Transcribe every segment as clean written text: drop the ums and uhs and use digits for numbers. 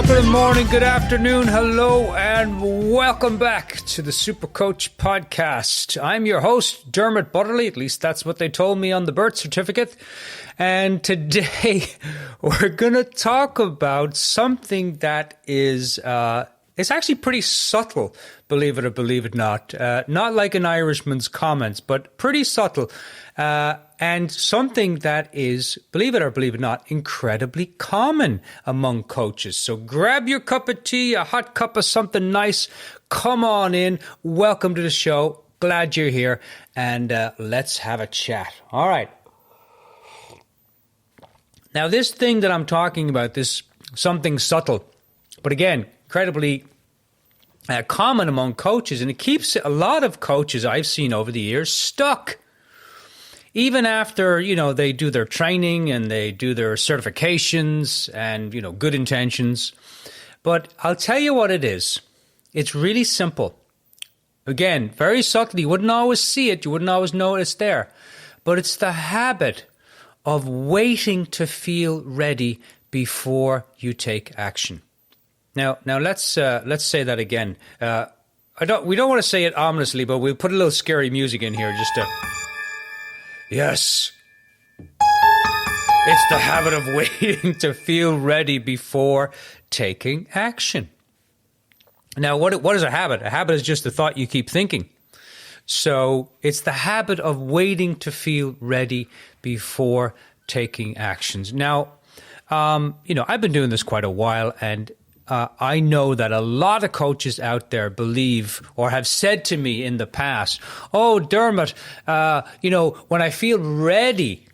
Good morning, good afternoon, hello, and welcome back to the SuperCoach Podcast. I'm your host, Dermot Butterly, at least that's what they told me on the birth certificate. And today we're going to talk about something that is, it's actually pretty subtle, believe it or believe it not. Not like an Irishman's comments, but pretty subtle. And something that is, believe it or believe it not, incredibly common among coaches. So grab your cup of tea, a hot cup of something nice, come on in, welcome to the show, glad you're here, and let's have a chat. All right. Now this thing that I'm talking about, this something subtle, but again, incredibly common among coaches, and it keeps a lot of coaches I've seen over the years stuck. Even after, they do their training and they do their certifications and, good intentions. But I'll tell you what it is. It's really simple. Again, very subtle. You wouldn't always see it. You wouldn't always know it's there. But it's the habit of waiting to feel ready before you take action. Now let's say that again. We don't want to say it ominously, but we'll put a little scary music in here just to... Yes. It's the habit of waiting to feel ready before taking action. Now, what is a habit? A habit is just a thought you keep thinking. So it's the habit of waiting to feel ready before taking actions. Now, I've been doing this quite a while, and I know that a lot of coaches out there believe or have said to me in the past, oh, Dermot, when I feel ready,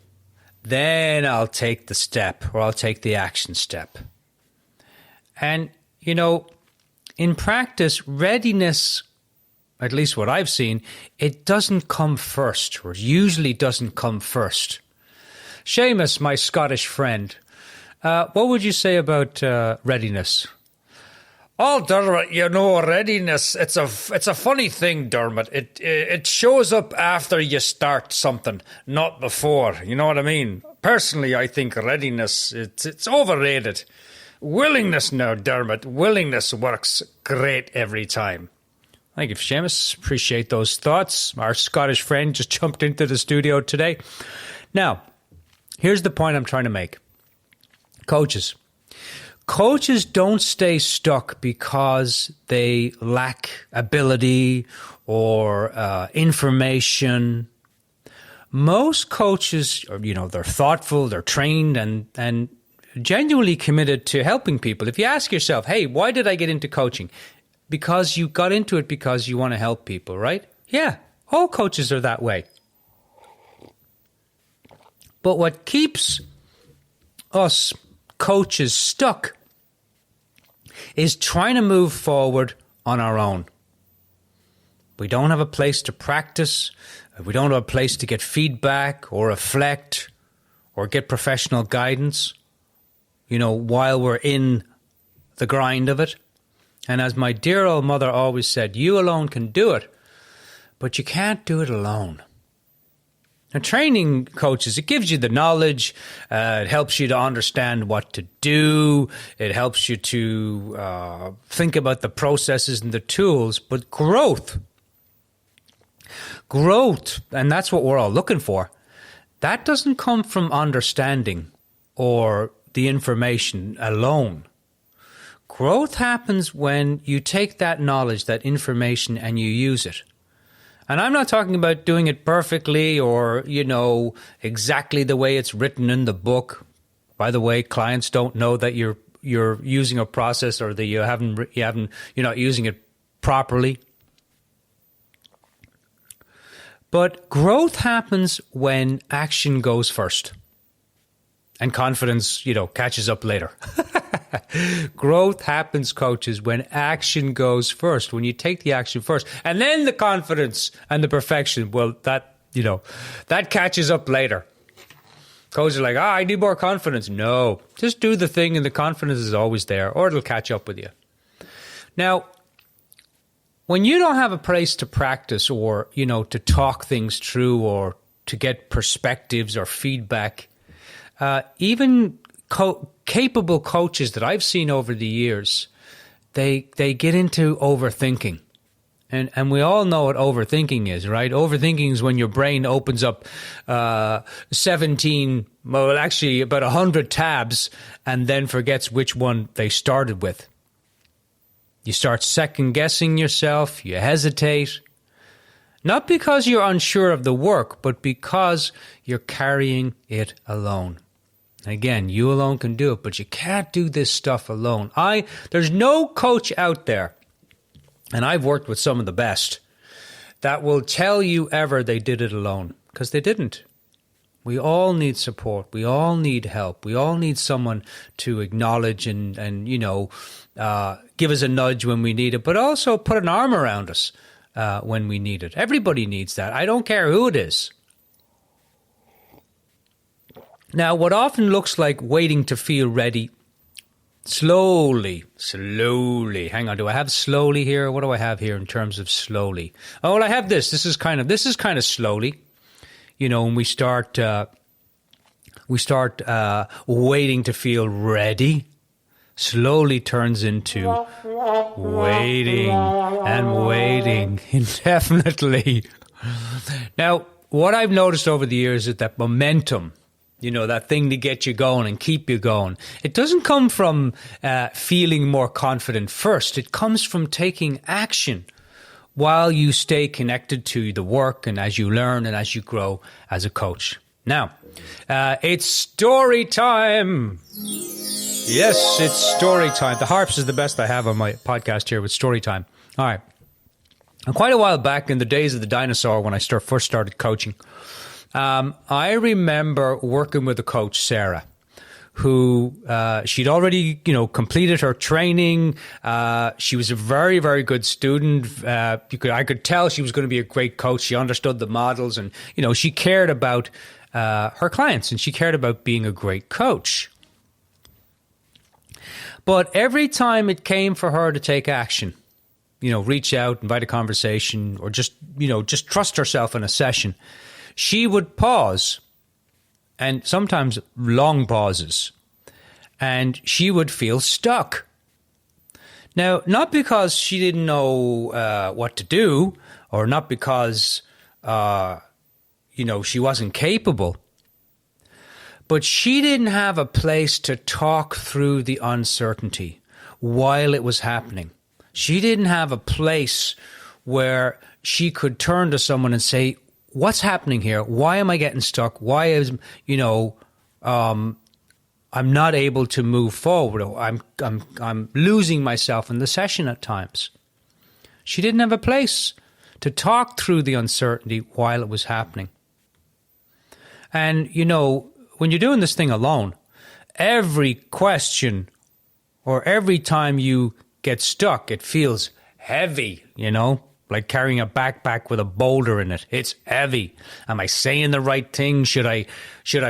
then I'll take the step or I'll take the action step. And, in practice, readiness, at least what I've seen, it doesn't come first, or usually doesn't come first. Seamus, my Scottish friend, what would you say about readiness? Oh, Dermot, readiness, it's a funny thing, Dermot. It shows up after you start something, not before. You know what I mean? Personally, I think readiness, it's overrated. Willingness now, Dermot. Willingness works great every time. Thank you, Seamus. Appreciate those thoughts. Our Scottish friend just jumped into the studio today. Now, here's the point I'm trying to make. Coaches don't stay stuck because they lack ability or information. Most coaches, they're thoughtful, they're trained, and genuinely committed to helping people. If you ask yourself, hey, why did I get into coaching? Because you got into it because you want to help people, right? Yeah, all coaches are that way. But what keeps us coaches stuck is trying to move forward on our own. We don't have a place to practice. We don't have a place to get feedback or reflect or get professional guidance, while we're in the grind of it. And as my dear old mother always said, you alone can do it, but you can't do it alone. Now, training coaches, it gives you the knowledge, it helps you to understand what to do, it helps you to think about the processes and the tools, but growth, and that's what we're all looking for, that doesn't come from understanding or the information alone. Growth happens when you take that knowledge, that information, and you use it. And I'm not talking about doing it perfectly or, exactly the way it's written in the book. By the way, clients don't know that you're using a process or that you're not using it properly. But growth happens when action goes first and confidence, catches up later. Growth happens, coaches, when action goes first, when you take the action first. And then the confidence and the perfection, well, that catches up later. Coaches are like, I need more confidence. No, just do the thing and the confidence is always there, or it'll catch up with you. Now, when you don't have a place to practice or, to talk things through or to get perspectives or feedback, even capable coaches that I've seen over the years, they get into overthinking. And we all know what overthinking is, right? Overthinking is when your brain opens up 17, well, actually about 100 tabs and then forgets which one they started with. You start second guessing yourself, you hesitate. Not because you're unsure of the work, but because you're carrying it alone. Again, you alone can do it, but you can't do this stuff alone. There's no coach out there, and I've worked with some of the best, that will tell you ever they did it alone, because they didn't. We all need support. We all need help. We all need someone to acknowledge and give us a nudge when we need it, but also put an arm around us when we need it. Everybody needs that. I don't care who it is. Now, what often looks like waiting to feel ready, slowly, hang on, do I have slowly here? What do I have here in terms of slowly? Oh, well, I have this. This is kind of slowly. You know, when we start waiting to feel ready, slowly turns into waiting and waiting indefinitely. Now, what I've noticed over the years is that momentum, that thing to get you going and keep you going, it doesn't come from feeling more confident first. It comes from taking action while you stay connected to the work and as you learn and as you grow as a coach. Now, it's story time. Yes, it's story time. The harps is the best I have on my podcast here with story time. All right. And quite a while back in the days of the dinosaur when I first started coaching, I remember working with a coach, Sarah, who she'd already, completed her training. She was a very, very good student. I could tell she was going to be a great coach. She understood the models and, she cared about her clients and she cared about being a great coach. But every time it came for her to take action, reach out, invite a conversation, or just trust herself in a session, she would pause, and sometimes long pauses, and she would feel stuck. Now, not because she didn't know what to do, or not because, she wasn't capable, but she didn't have a place to talk through the uncertainty while it was happening. She didn't have a place where she could turn to someone and say, what's happening here? Why am I getting stuck? Why is, I'm not able to move forward. I'm losing myself in the session at times. She didn't have a place to talk through the uncertainty while it was happening. And, when you're doing this thing alone, every question or every time you get stuck, it feels heavy, like carrying a backpack with a boulder in it. It's heavy. Am I saying the right thing? Should I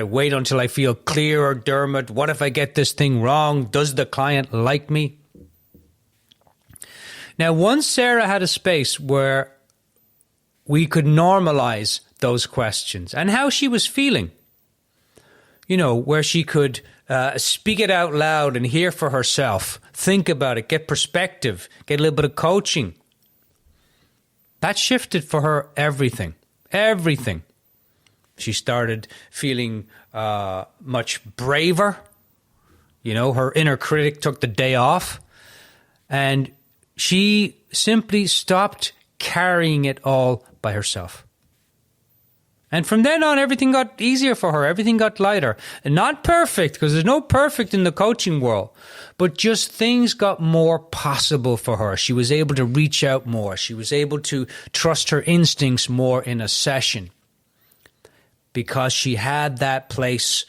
wait until I feel clear, Dermot? What if I get this thing wrong? Does the client like me? Now, once Sarah had a space where we could normalize those questions and how she was feeling, where she could speak it out loud and hear for herself, think about it, get perspective, get a little bit of coaching. That shifted for her everything. She started feeling much braver. Her inner critic took the day off. And she simply stopped carrying it all by herself. And from then on, everything got easier for her. Everything got lighter. And not perfect, because there's no perfect in the coaching world. But just things got more possible for her. She was able to reach out more. She was able to trust her instincts more in a session. Because she had that place,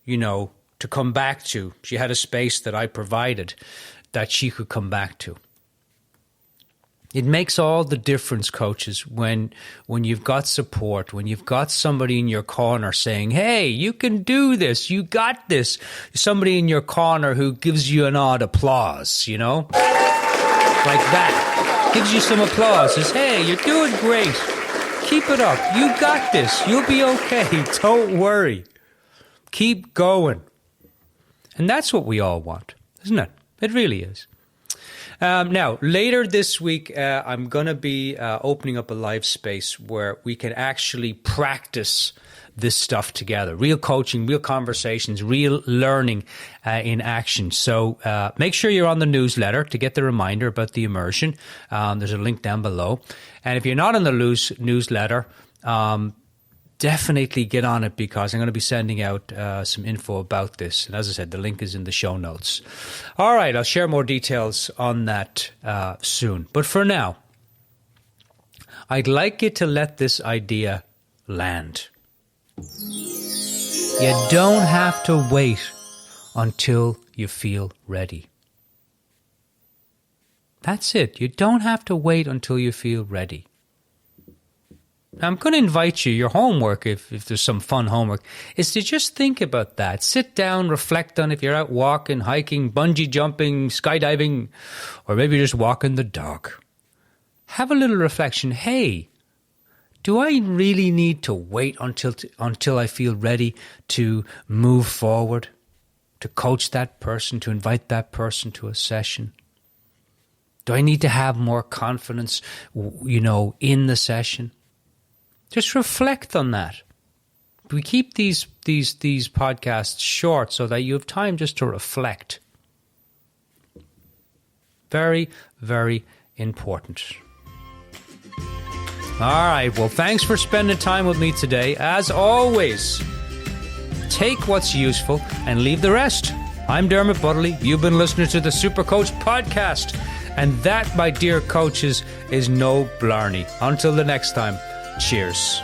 to come back to. She had a space that I provided that she could come back to. It makes all the difference, coaches, when you've got support, when you've got somebody in your corner saying, hey, you can do this, you got this. Somebody in your corner who gives you an odd applause, like that. Gives you some applause, says, hey, you're doing great. Keep it up. You got this. You'll be okay. Don't worry. Keep going. And that's what we all want, isn't it? It really is. Now, later this week, I'm going to be opening up a live space where we can actually practice this stuff together. Real coaching, real conversations, real learning in action. So make sure you're on the newsletter to get the reminder about the immersion. There's a link down below. And if you're not on the newsletter, definitely get on it, because I'm going to be sending out some info about this. And as I said, the link is in the show notes. All right, I'll share more details on that soon. But for now, I'd like you to let this idea land. You don't have to wait until you feel ready. That's it. You don't have to wait until you feel ready. Now, I'm going to invite you, your homework, if there's some fun homework, is to just think about that. Sit down, reflect on if you're out walking, hiking, bungee jumping, skydiving, or maybe just walking the dog. Have a little reflection. Hey, do I really need to wait until I feel ready to move forward, to coach that person, to invite that person to a session? Do I need to have more confidence, in the session? Just reflect on that. We keep these podcasts short so that you have time just to reflect. Very, very important. All right, well, thanks for spending time with me today. As always, take what's useful and leave the rest. I'm Dermot Butterley. You've been listening to the SuperCoach Podcast. And that, my dear coaches, is no blarney. Until the next time, cheers.